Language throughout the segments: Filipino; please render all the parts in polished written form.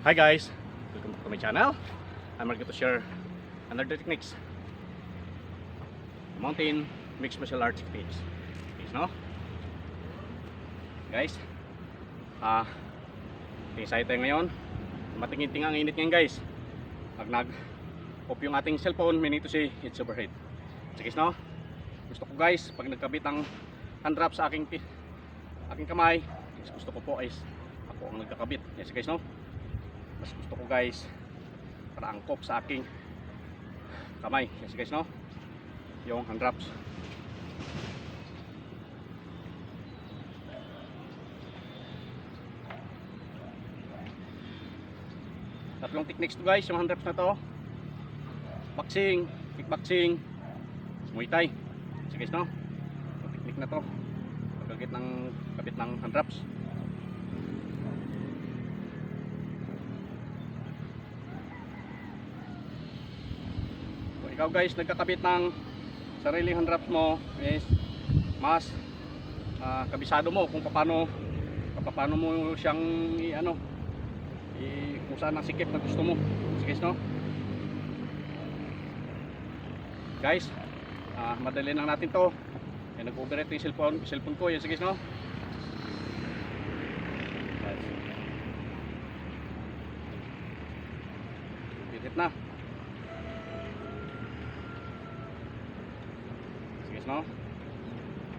Hi guys, welcome to my channel. I'm going to share another techniques, mountain mixed martial arts techniques. Guys, no? Guys, excited tayo ngayon. Matingin-ting ang init ngayon guys. Pag nag-off yung ating cellphone, meaning to say it's overheat. So guys, no? Gusto ko guys, pag nagkabit ang hand wrap sa aking kamay, gusto ko po is ako ang nagkakabit. Yes guys, no? Mas gusto ko guys para angkop sa aking kamay. Yes guys, no? Yung hand wraps. Tatlong techniques to guys, yung hand wraps na to. Boxing, kickboxing, Muay Thai. Yes guys, no? Yung technique na to, pagkagit ng kabit ng hand wraps. Ikaw guys nagkakabit ng sariling hand wraps mo is mas kabisado mo kung paano mo siyang kung saan ang sikip na gusto mo. Sige, no? Guys, madali lang natin to. Nag-overheat yung cellphone ko. Yan, sige, no? Pilit na. No?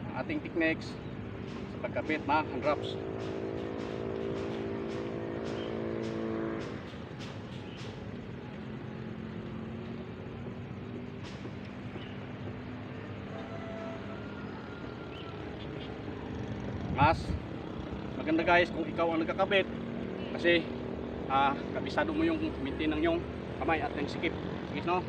Ang ating techniques sa pagkabit ng hand wraps. Mas maganda guys kung ikaw ang nagkakabit kasi kabisado mo yung maintain ng yung kamay at yung sikip. Sige, no?